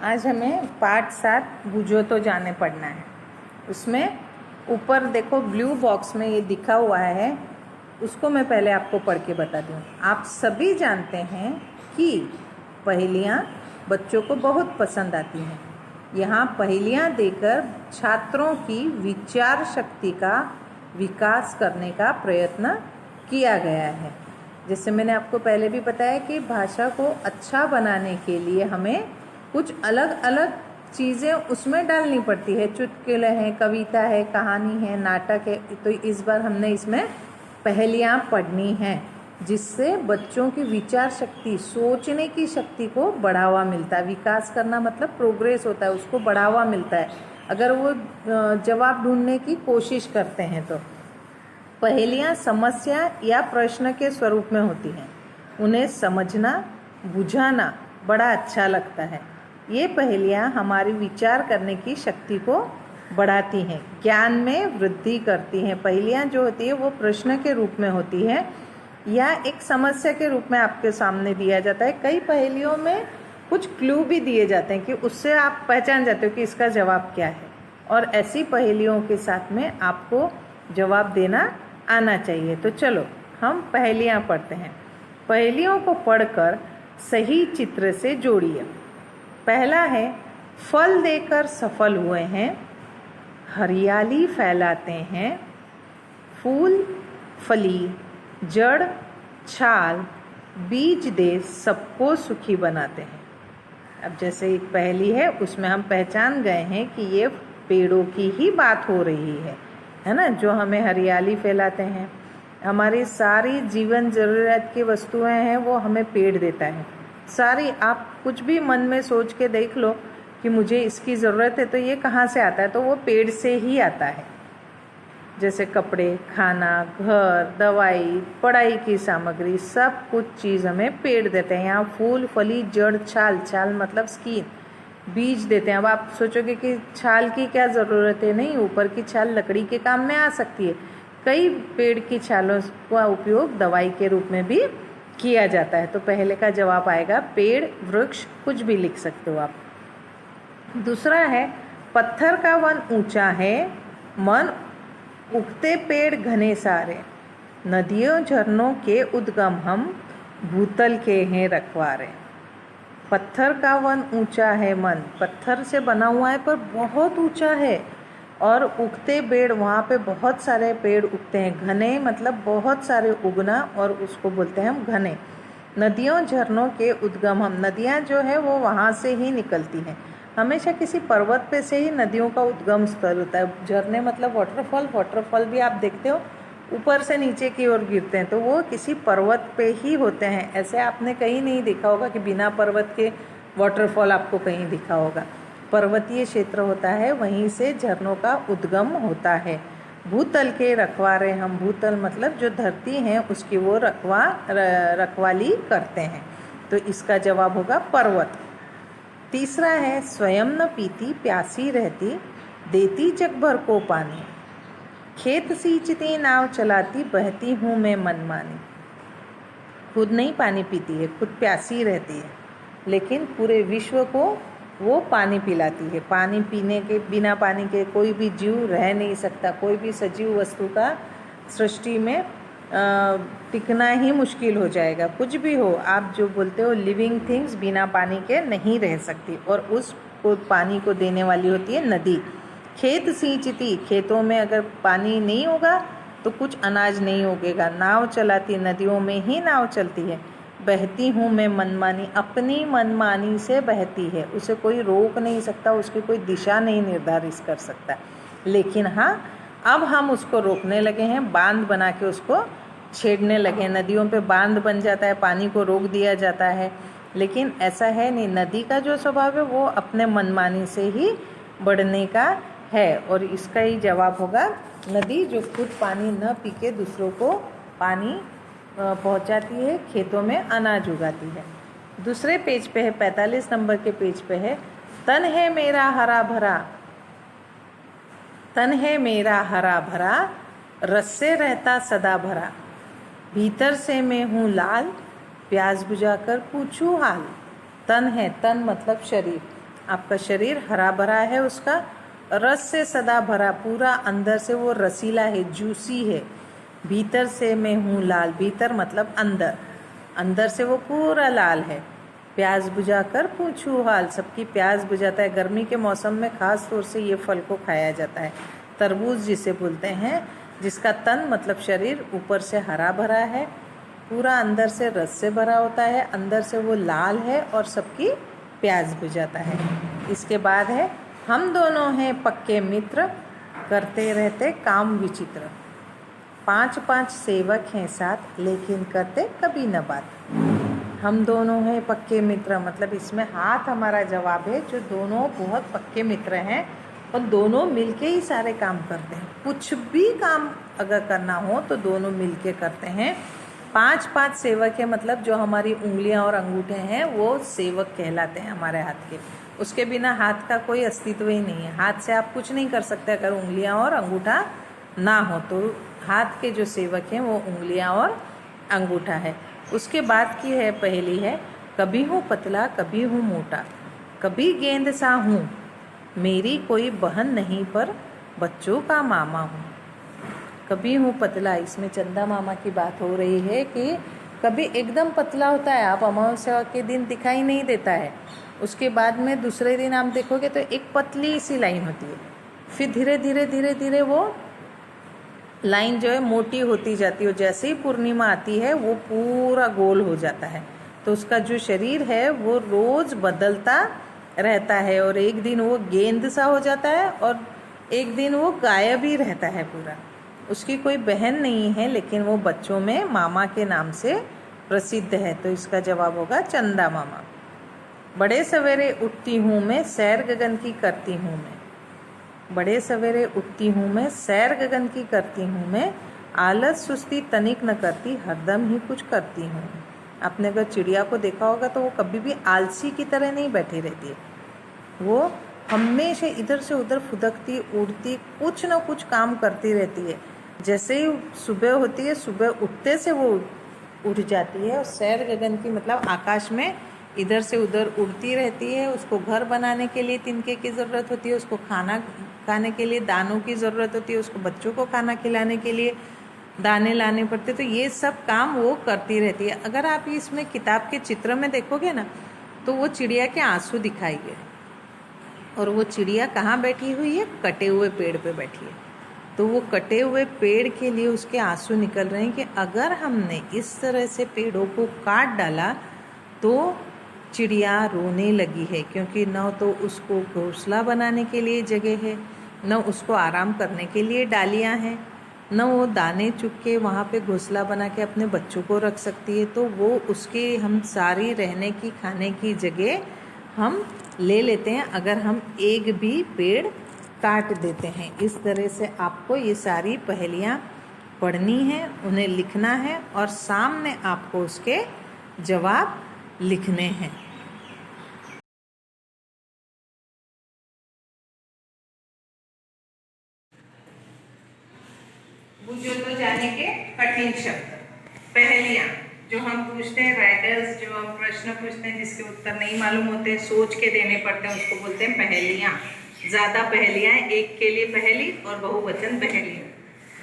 आज हमें पाठ 7 बूझो तो जाने पढ़ना है। उसमें ऊपर देखो ब्लू बॉक्स में ये दिखा हुआ है, उसको मैं पहले आपको पढ़ के बता दूँ। आप सभी जानते हैं कि पहेलियाँ बच्चों को बहुत पसंद आती हैं। यहाँ पहेलियाँ देकर छात्रों की विचार शक्ति का विकास करने का प्रयत्न किया गया है। जैसे मैंने आपको पहले भी बताया कि भाषा को अच्छा बनाने के लिए हमें कुछ अलग अलग चीज़ें उसमें डालनी पड़ती है। चुटकुले हैं, कविता है, कहानी है, नाटक है। तो इस बार हमने इसमें पहेलियाँ पढ़नी हैं, जिससे बच्चों की विचार शक्ति, सोचने की शक्ति को बढ़ावा मिलता है। विकास करना मतलब प्रोग्रेस होता है, उसको बढ़ावा मिलता है अगर वो जवाब ढूंढने की कोशिश करते हैं। तो पहेलियाँ समस्या या प्रश्न के स्वरूप में होती हैं। उन्हें समझना, बुझाना बड़ा अच्छा लगता है। ये पहेलियाँ हमारी विचार करने की शक्ति को बढ़ाती हैं, ज्ञान में वृद्धि करती हैं। पहेलियाँ जो होती है वो प्रश्न के रूप में होती है या एक समस्या के रूप में आपके सामने दिया जाता है। कई पहेलियों में कुछ क्लू भी दिए जाते हैं कि उससे आप पहचान जाते हो कि इसका जवाब क्या है, और ऐसी पहेलियों के साथ में आपको जवाब देना आना चाहिए। तो चलो हम पहेलियाँ पढ़ते हैं। पहेलियों को पढ़कर सही चित्र से जोड़िए। पहला है, फल देकर सफल हुए हैं, हरियाली फैलाते हैं, फूल फली, जड़ छाल, बीज दे सबको सुखी बनाते हैं। अब जैसे एक पहेली है, उसमें हम पहचान गए हैं कि ये पेड़ों की ही बात हो रही है ना, जो हमें हरियाली फैलाते हैं। हमारी सारी जीवन ज़रूरत की वस्तुएं हैं वो हमें पेड़ देता है। सारी, आप कुछ भी मन में सोच के देख लो कि मुझे इसकी ज़रूरत है, तो ये कहाँ से आता है? तो वो पेड़ से ही आता है। जैसे कपड़े, खाना, घर, दवाई, पढ़ाई की सामग्री, सब कुछ चीज़ हमें पेड़ देते हैं। यहाँ फूल फली, जड़ छाल, छाल मतलब स्किन, बीज देते हैं। अब आप सोचोगे कि छाल की क्या ज़रूरत है? नहीं, ऊपर की छाल लकड़ी के काम में आ सकती है। कई पेड़ की छालों का उपयोग दवाई के रूप में भी किया जाता है। तो पहले का जवाब आएगा पेड़, वृक्ष, कुछ भी लिख सकते हो आप। दूसरा है, पत्थर का वन ऊंचा है, मन उगते पेड़ घने सारे, नदियों झरनों के उद्गम हम, भूतल के हैं रखवारे। पत्थर का वन ऊंचा है, मन पत्थर से बना हुआ है पर बहुत ऊंचा है, और उगते पेड़, वहाँ पे बहुत सारे पेड़ उगते हैं। घने मतलब बहुत सारे उगना, और उसको बोलते हैं हम घने। नदियों झरनों के उद्गम हम, नदियाँ जो है वो वहाँ से ही निकलती हैं। हमेशा किसी पर्वत पे से ही नदियों का उद्गम स्थल होता है। झरने मतलब वाटरफॉल, वाटरफॉल भी आप देखते हो ऊपर से नीचे की ओर गिरते हैं, तो वो किसी पर्वत पे ही होते हैं। ऐसे आपने कहीं नहीं देखा होगा कि बिना पर्वत के वाटरफॉल आपको कहीं दिखा होगा। पर्वतीय क्षेत्र होता है, वहीं से झरनों का उद्गम होता है। भूतल के रखवारे हम, भूतल मतलब जो धरती है उसकी वो रखवाली करते हैं। तो इसका जवाब होगा पर्वत। तीसरा है, स्वयं न पीती प्यासी रहती, देती जग भर को पानी, खेत सींचती नाव चलाती, बहती हूँ मैं मनमानी। खुद नहीं पानी पीती है, खुद प्यासी रहती है, लेकिन पूरे विश्व को वो पानी पिलाती है। पानी पीने के, बिना पानी के कोई भी जीव रह नहीं सकता। कोई भी सजीव वस्तु का सृष्टि में टिकना ही मुश्किल हो जाएगा। कुछ भी हो, आप जो बोलते हो लिविंग थिंग्स बिना पानी के नहीं रह सकती, और उस पानी को देने वाली होती है नदी। खेत सींचती, खेतों में अगर पानी नहीं होगा तो कुछ अनाज नहीं उगेगा। नाव चलाती, नदियों में ही नाव चलती है। बहती हूँ मैं मनमानी, अपनी मनमानी से बहती है, उसे कोई रोक नहीं सकता, उसकी कोई दिशा नहीं निर्धारित कर सकता। लेकिन हाँ, अब हम उसको रोकने लगे हैं, बांध बना के उसको छेड़ने लगे हैं। नदियों पे बांध बन जाता है, पानी को रोक दिया जाता है, लेकिन ऐसा है नहीं। नदी का जो स्वभाव है वो अपने मनमानी से ही बढ़ने का है, और इसका ही जवाब होगा नदी, जो खुद पानी न पी के दूसरों को पानी पहुंचाती है, खेतों में अनाज उगाती है। दूसरे पेज पे है, 45 नंबर के पेज पे है, तन है मेरा हरा भरा, तन है मेरा हरा भरा, रस से रहता सदा भरा, भीतर से मैं हूँ लाल, प्यास बुझाकर पूछूं हाल। तन है, तन मतलब शरीर, आपका शरीर हरा भरा है, उसका रस से सदा भरा, पूरा अंदर से वो रसीला है, जूसी है। भीतर से मैं हूँ लाल, भीतर मतलब अंदर, अंदर से वो पूरा लाल है। प्यास बुझाकर पूछूं हाल, सबकी प्यास बुझाता है। गर्मी के मौसम में खास तौर से ये फल को खाया जाता है। तरबूज जिसे बोलते हैं, जिसका तन मतलब शरीर ऊपर से हरा भरा है, पूरा अंदर से रस से भरा होता है, अंदर से वो लाल है और सबकी प्यास बुझाता है। इसके बाद है हम दोनों हैं पक्के मित्र, करते रहते काम विचित्र। 5-5 सेवक हैं साथ, लेकिन करते कभी न बात। हम दोनों हैं पक्के मित्र, मतलब इसमें हाथ हमारा जवाब है, जो दोनों बहुत पक्के मित्र हैं और दोनों मिलके ही सारे काम करते हैं। कुछ भी काम अगर करना हो तो दोनों मिलके करते हैं। 5-5 सेवक है, मतलब जो हमारी उंगलियां और अंगूठे हैं वो सेवक कहलाते हैं हमारे हाथ के। उसके बिना हाथ का कोई अस्तित्व ही नहीं है। हाथ से आप कुछ नहीं कर सकते अगर उंगलियां और अंगूठा ना हो। तो हाथ के जो सेवक हैं वो उंगलियां और अंगूठा है। उसके बाद की है पहली है, कभी हूँ पतला कभी हूँ मोटा, कभी गेंद सा हूँ, मेरी कोई बहन नहीं पर बच्चों का मामा हूँ। कभी हूँ पतला, इसमें चंदा मामा की बात हो रही है कि कभी एकदम पतला होता है, आप अमावस्या के दिन दिखाई नहीं देता है, उसके बाद में दूसरे दिन आप देखोगे तो एक पतली सी लाइन होती है, फिर धीरे धीरे धीरे धीरे वो लाइन जो है मोटी होती जाती है। जैसे ही पूर्णिमा आती है वो पूरा गोल हो जाता है। तो उसका जो शरीर है वो रोज बदलता रहता है, और एक दिन वो गेंद सा हो जाता है और एक दिन वो गायब ही रहता है पूरा। उसकी कोई बहन नहीं है, लेकिन वो बच्चों में मामा के नाम से प्रसिद्ध है। तो इसका जवाब होगा चंदा मामा। बड़े सवेरे उठती हूँ मैं, सैर गगन की करती हूँ मैं। बड़े सवेरे उठती हूँ मैं, सैर गगन की करती हूँ मैं, आलस सुस्ती तनिक न करती, हरदम ही कुछ करती हूँ। आपने अगर चिड़िया को देखा होगा तो वो कभी भी आलसी की तरह नहीं बैठी रहती है, वो हमेशा इधर से उधर फुदकती उड़ती कुछ न कुछ काम करती रहती है। जैसे ही सुबह होती है, सुबह उठते से वो उठ जाती है और सैर गगन की मतलब आकाश में इधर से उधर उड़ती रहती है। उसको घर बनाने के लिए तिनके की ज़रूरत होती है, उसको खाना खाने के लिए दानों की ज़रूरत होती है, उसको बच्चों को खाना खिलाने के लिए दाने लाने पड़ते। तो ये सब काम वो करती रहती है। अगर आप इसमें किताब के चित्र में देखोगे ना तो वो चिड़िया के आंसू दिखाई गए, और वो चिड़िया कहाँ बैठी हुई है, कटे हुए पेड़ पे बैठी है। तो वो कटे हुए पेड़ के लिए उसके आंसू निकल रहे हैं कि अगर हमने इस तरह से पेड़ों को काट डाला तो चिड़िया रोने लगी है, क्योंकि न तो उसको घोंसला बनाने के लिए जगह है, न उसको आराम करने के लिए डालियां हैं, न वो दाने चुग के वहाँ पे घोंसला बना के अपने बच्चों को रख सकती है। तो वो उसके हम सारी रहने की खाने की जगह हम ले लेते हैं अगर हम एक भी पेड़ काट देते हैं। इस तरह से आपको ये सारी पहेलियाँ पढ़नी है, उन्हें लिखना है और सामने आपको उसके जवाब लिखने हैं। बुझो तो जाने के कठिन शब्द, पहेलियाँ जो हम पूछते हैं, राइटर्स जो हम प्रश्न पूछते हैं जिसके उत्तर नहीं मालूम होते, सोच के देने पड़ते हैं, उसको बोलते हैं पहेलियाँ। ज़्यादा पहेलियाँ, एक के लिए पहेली और बहुवचन पहेलियाँ।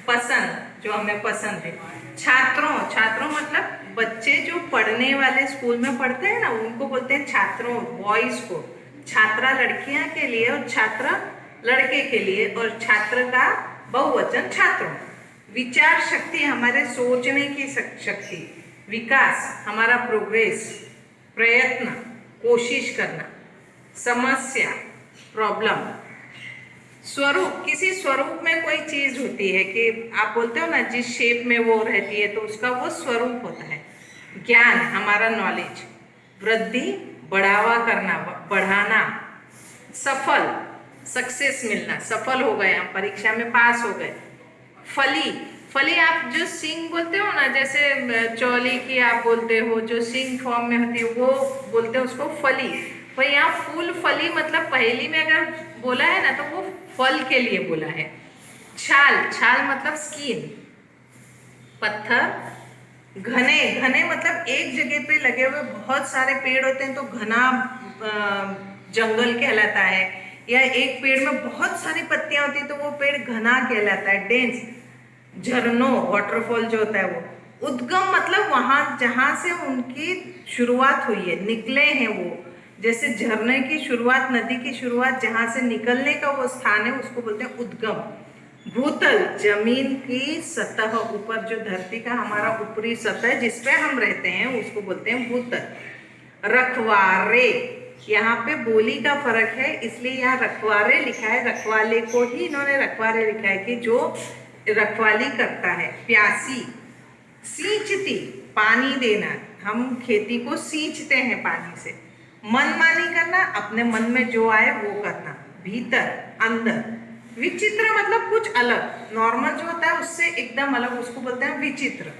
पसंद, जो हमें पसंद है। छात्रों, छात्रों मतलब बच्चे जो पढ़ने वाले स्कूल में पढ़ते हैं ना, उनको बोलते हैं छात्रों, बॉयज को। छात्रा लड़कियां के लिए और छात्र लड़के के लिए, और छात्र का बहुवचन छात्रों। विचार शक्ति, हमारे सोचने की शक्ति। विकास, हमारा प्रोग्रेस, प्रयत्न, कोशिश करना। समस्या, प्रॉब्लम। स्वरूप, किसी स्वरूप में कोई चीज होती है कि आप बोलते हो ना जिस शेप में वो रहती है तो उसका वो स्वरूप होता है। ज्ञान, हमारा नॉलेज। वृद्धि, बढ़ावा करना, बढ़ाना। सफल, सक्सेस मिलना, सफल हो गए हम, परीक्षा में पास हो गए। फली, फली आप जो सिंग बोलते हो ना, जैसे चौली की आप बोलते हो जो सिंग फॉर्म में होती है वो बोलते हैं उसको फली। भाई यहाँ फूल फली मतलब पहेली में अगर बोला है ना तो वो फल के लिए बोला है। छाल, छाल मतलब स्किन। पत्थर, घने, घने मतलब एक जगह पे लगे हुए बहुत सारे पेड़ होते हैं तो घना जंगल कहलाता है, या एक पेड़ में बहुत सारी पत्तियां होती है तो वो पेड़ घना कहलाता है, डेंस। झरनों, वाटरफॉल जो होता है वो उद्गम, मतलब वहां जहां से उनकी शुरुआत हुई है, निकले हैं वो, जैसे झरने की शुरुआत, नदी की शुरुआत जहां से निकलने का वो स्थान है उसको बोलते हैं उद्गम। भूतल, जमीन की सतह, ऊपर जो धरती का हमारा ऊपरी सतह जिसपे हम रहते हैं उसको बोलते हैं भूतल। रखवारे, यहाँ पे बोली का फर्क है इसलिए यहाँ रखवारे लिखा है, रखवाले को ही इन्होंने रखवारे लिखा है कि जो रखवाली करता है। प्यासी, सींचती, पानी देना, हम खेती को सींचते हैं पानी से। मनमानी करना, अपने मन में जो आए वो करना। भीतर, अंदर। विचित्र मतलब कुछ अलग, नॉर्मल जो होता है उससे एकदम अलग, उसको बोलते हैं विचित्र।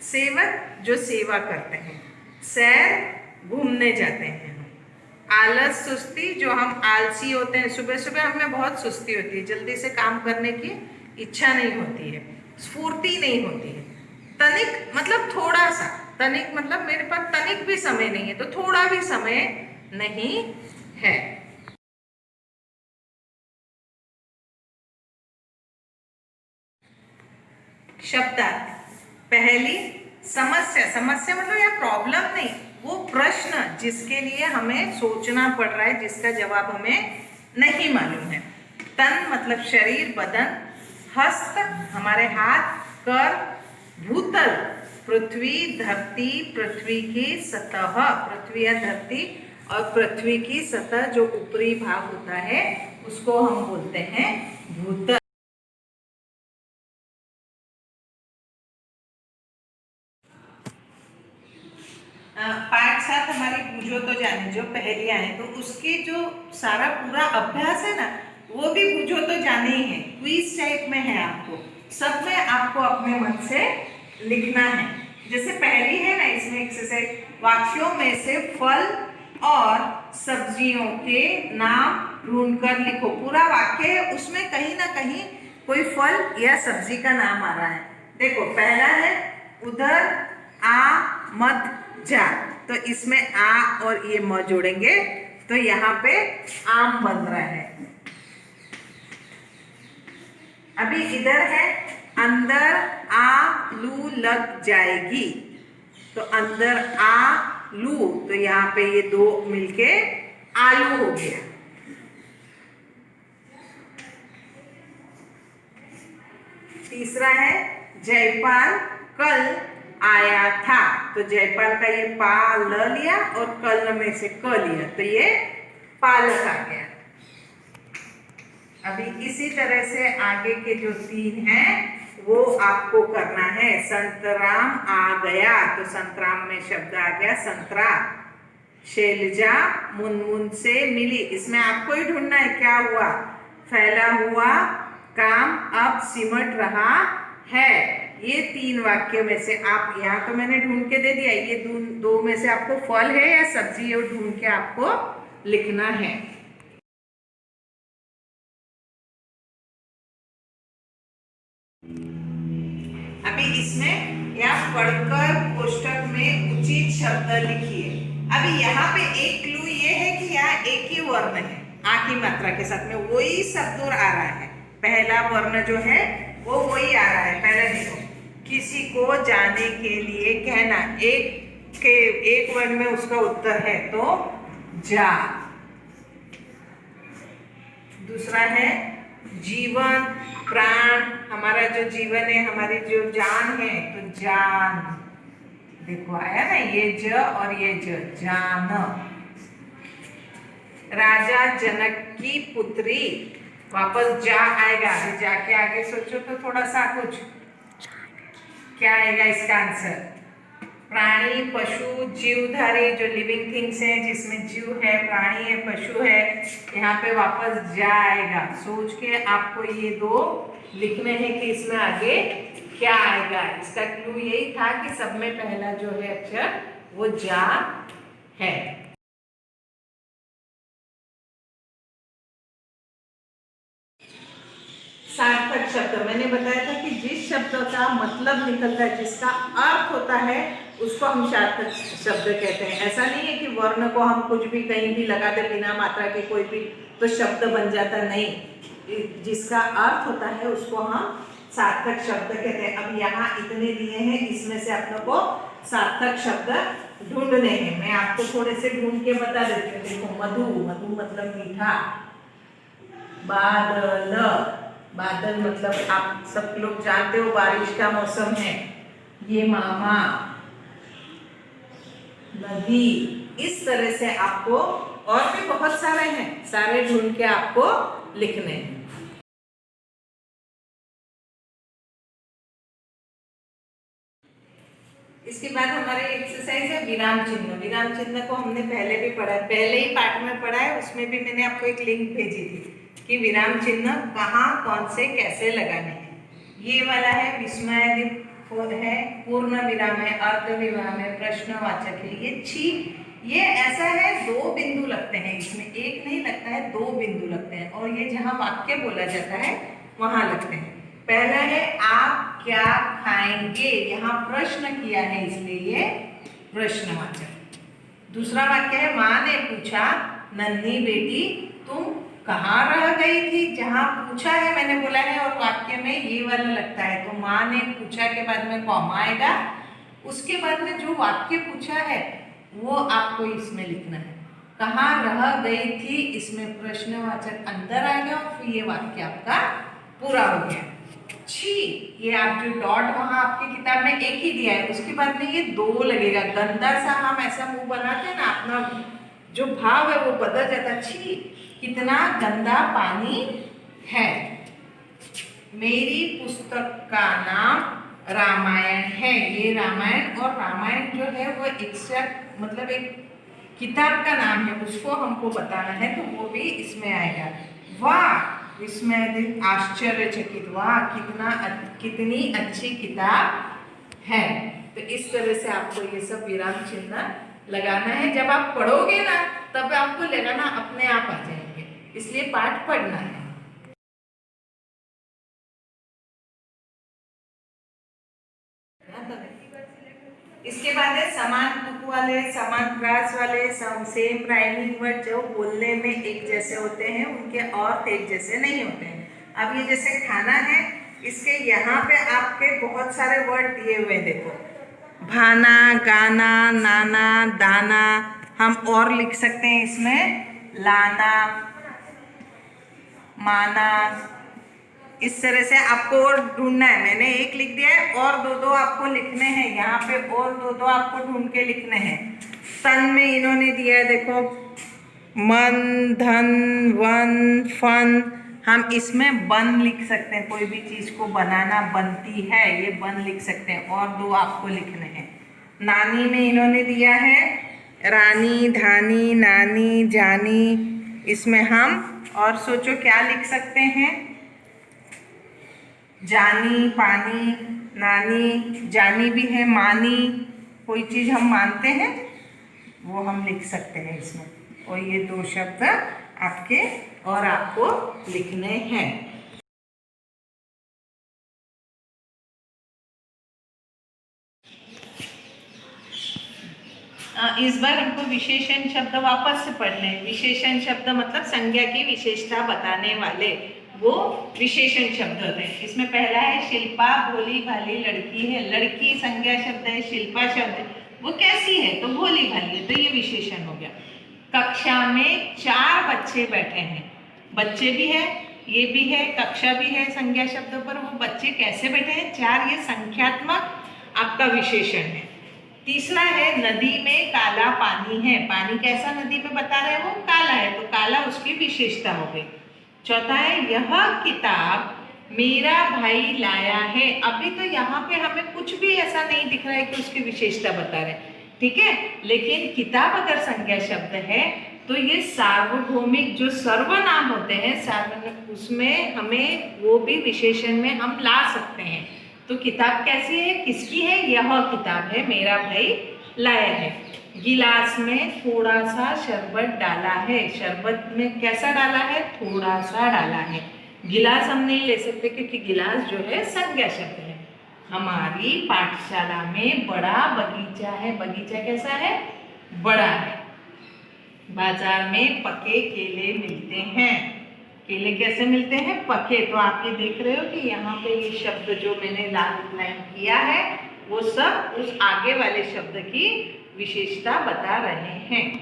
सेवक, जो सेवा करते हैं। सैर, घूमने जाते हैं। आलस, सुस्ती, जो हम आलसी होते हैं, सुबह सुबह हमें बहुत सुस्ती होती है, जल्दी से काम करने की इच्छा नहीं होती है, स्फूर्ति नहीं होती है। तनिक मतलब थोड़ा सा, तनिक मतलब मेरे पास तनिक भी समय नहीं है, तो थोड़ा भी समय नहीं है। शब्दार्थ। पहली, समस्या, समस्या मतलब यह प्रॉब्लम नहीं, वो प्रश्न जिसके लिए हमें सोचना पड़ रहा है, जिसका जवाब हमें नहीं मालूम है। तन मतलब शरीर, बदन। हस्त, हमारे हाथ। कर, भूतल, पृथ्वी, धरती, पृथ्वी की सतह, पृथ्वी या धरती और पृथ्वी की सतह जो ऊपरी भाग होता है उसको हम बोलते हैं भूतल। पाठ 7 हमारी बूझो तो जाने, जो पहेलियां हैं, तो उसके जो सारा पूरा अभ्यास है ना वो भी बूझो तो जाने ही है, क्विज टाइप में है। आपको सब में आपको अपने मन से लिखना है। जैसे पहली है ना, इसमें एक्सरसाइज, वाक्यों में से फल और सब्जियों के नाम ढूंढकर लिखो। पूरा वाक्य है, उसमें कहीं ना कहीं कोई फल या सब्जी का नाम आ रहा है। देखो पहला है, उधर आ मत जा, तो इसमें आ और ये म जोड़ेंगे तो यहाँ पे आम बन रहा है। अभी इधर है, अंदर आ लू लग जाएगी, तो अंदर आ लू, तो यहाँ पे ये दो मिलके आलू हो गया। तीसरा है, जयपाल कल आया था, तो जयपाल का ये पा ल लिया और कल में से क लिया, तो ये पालक आ गया। अभी इसी तरह से आगे के जो 3 हैं वो आपको करना है। संतराम आ गया, तो संतराम में शब्द आ गया संतरा। शैलजा मुनमुन से मिली, इसमें आपको ही ढूंढना है क्या हुआ। फैला हुआ काम अब सिमट रहा है। ये 3 वाक्य में से आप, यहाँ तो मैंने ढूंढ के दे दिया, ये दो में से आपको फल है या सब्जी है वो ढूंढ के आपको लिखना है। अभी इसमें या पढ़कर कोष्टक में उचित शब्द लिखिए। अभी यहाँ पे एक क्लू ये है कि यहाँ एक ही वर्ण है, आ की मात्रा के साथ में वही शब्द आ रहा है, पहला वर्ण जो है वो वही आ रहा है। पहले देखो, किसी को जाने के लिए कहना, एक वर्ण में उसका उत्तर है तो जा। दूसरा है जीवन, प्राण, हमारा जो जीवन है, हमारी जो जान है, तो जान। देखो आया ना, ये ज और ये ज, जान। राजा जनक की पुत्री, वापस जा आएगा। जाके आगे सोचो तो थोड़ा सा कुछ, क्या आएगा इसका आंसर। प्राणी, पशु, जीवधारी, जो लिविंग थिंग्स है जिसमें जीव है, प्राणी है, पशु है, यहाँ पे वापस जा आएगा। सोच के आपको ये 2 लिखने हैं कि इसमें आगे क्या आएगा। इसका क्लू यही था कि सब में पहला जो है अक्षर वो जा है। सार्थक शब्द, मैंने बताया था कि जिस शब्द का मतलब निकलता है, जिसका अर्थ होता है, उसको हम सार्थक शब्द कहते हैं। ऐसा नहीं है कि वर्ण को हम कुछ भी कहीं भी लगा दे बिना मात्रा के कोई भी तो शब्द बन जाता, नहीं, जिसका अर्थ होता है उसको हम सार्थक शब्द कहते हैं। अब यहाँ इतने दिए हैं, इसमें से अपने को सार्थक शब्द ढूंढने हैं। मैं आपको थोड़े से ढूंढ के बता देती हूँ। देखो, मधु, मधु मतलब मीठा। बादल, बादल मतलब आप सब लोग जानते हो बारिश का मौसम है। ये मामा, नदी। इस तरह से आपको और भी बहुत सारे हैं, सारे ढूंढ के आपको लिखने हैं। इसके बाद हमारे एक्सरसाइज है विराम चिन्ह। विराम चिन्ह को हमने पहले भी पढ़ा है, पहले ही पाठ में पढ़ा है, उसमें भी मैंने आपको एक लिंक भेजी थी कि विराम चिन्ह कहाँ, कौन से, कैसे लगाने हैं। ये वाला है विस्मयादीप है, पूर्ण विराम है, अर्ध विराम है, प्रश्नवाचक है। ये ये ऐसा है, दो बिंदु लगते हैं इसमें, एक नहीं लगता है, दो बिंदु लगते हैं, और ये जहाँ वाक्य बोला जाता है वहां लगते हैं। पहला है आप क्या खाएंगे, यहाँ प्रश्न किया है इसलिए ये प्रश्नवाचक। दूसरा वाक्य है माँ ने पूछा नन्ही बेटी तुम कहाँ रह गई थी, जहाँ पूछा है मैंने बोला है और वाक्य में ये वाला लगता है, तो माँ ने पूछा के बाद में कॉमा आएगा, उसके बाद में जो वाक्य पूछा है वो आपको इसमें लिखना है। कहाँ रह गई थी, इसमें प्रश्नवाचक अंदर आएगा और फिर ये वाक्य आपका पूरा हो गया। छी, ये आप जो डॉट वहां आपकी किताब में एक ही दिया है, उसके बाद में ये दो लगेगा। गंदा सा हम ऐसा मुंह बनाते हैं ना, अपना जो भाव है वो बदल जाता। छी, कितना गंदा पानी है। मेरी पुस्तक का नाम रामायण है। ये रामायण, और रामायण जो है वो एग्जैक्ट मतलब एक किताब का नाम है, उसको हमको बताना है, तो वो भी इसमें आएगा। वाह, इसमें आश्चर्यचकित, वाह कितनी अच्छी किताब है। तो इस तरह से आपको ये सब विराम चिन्ह लगाना है। जब आप पढ़ोगे ना तब आपको लगाना अपने आप आ जाएंगे, इसलिए पाठ पढ़ना है। इसके बाद है समान तुक वाले, समान प्रास वाले, सेम राइमिंग वर्ड जो बोलने में एक जैसे होते हैं, उनके अर्थ एक जैसे नहीं होते हैं। अब ये जैसे खाना है, इसके यहाँ पे आपके बहुत सारे वर्ड दिए हुए, देखो, भाना, गाना, नाना, दाना। हम और लिख सकते हैं इसमें, लाना, माना। इस तरह से आपको और ढूंढना है। मैंने एक लिख दिया है, और दो आपको लिखने हैं यहाँ पे, और दो आपको ढूंढ के लिखने हैं। तन में इन्होंने दिया है, देखो, मन, धन, वन, फन। हम इसमें बन लिख सकते हैं, कोई भी चीज को बनाना बनती है, ये बन लिख सकते हैं, और दो आपको लिखने हैं। नानी में इन्होंने दिया है रानी, धानी, नानी, जानी। इसमें हम और सोचो क्या लिख सकते हैं, जानी, पानी, नानी, जानी भी है, मानी, कोई चीज़ हम मानते हैं वो हम लिख सकते हैं इसमें। और ये दो शब्द आपके और आपको लिखने हैं। इस बार हमको विशेषण शब्द वापस से पढ़ने हैं। विशेषण शब्द मतलब संज्ञा की विशेषता बताने वाले वो विशेषण शब्द होते हैं। इसमें पहला है शिल्पा, भोली भाली लड़की है। लड़की संज्ञा शब्द है, शिल्पा शब्द है, वो कैसी है, तो भोली भाली है, तो ये विशेषण हो गया। कक्षा में 4 बच्चे बैठे हैं, बच्चे भी है, ये भी है, कक्षा भी है संज्ञा शब्द पर, वो बच्चे कैसे बैठे हैं, 4, ये संख्यात्मक आपका विशेषण है। तीसरा है नदी में काला पानी है। पानी कैसा नदी में बता रहे हैं, वो काला है, तो काला उसकी विशेषता हो गई। चौथा है यह किताब मेरा भाई लाया है। अभी तो यहाँ पे हमें कुछ भी ऐसा नहीं दिख रहा है कि उसकी विशेषता बता रहे, ठीक है, लेकिन किताब अगर संज्ञा शब्द है तो ये सार्वभौमिक जो सर्वनाम होते हैं, उसमें हमें वो भी विशेषण में हम ला सकते हैं। तो किताब कैसी है, किसकी है, यह किताब है, मेरा भाई लाया है। गिलास में थोड़ा सा शरबत डाला है। शरबत में कैसा डाला है, थोड़ा सा डाला है। गिलास हम नहीं ले सकते क्योंकि गिलास जो है संज्ञा शब्द है। हमारी पाठशाला में बड़ा बगीचा है। बगीचा कैसा है? बड़ा है। बाजार में पके केले मिलते हैं। केले कैसे मिलते हैं? पके। तो आप ये देख रहे हो कि यहाँ पे ये शब्द जो मैंने लाइन किया है वो सब उस आगे वाले शब्द की विशेषता बता रहे हैं।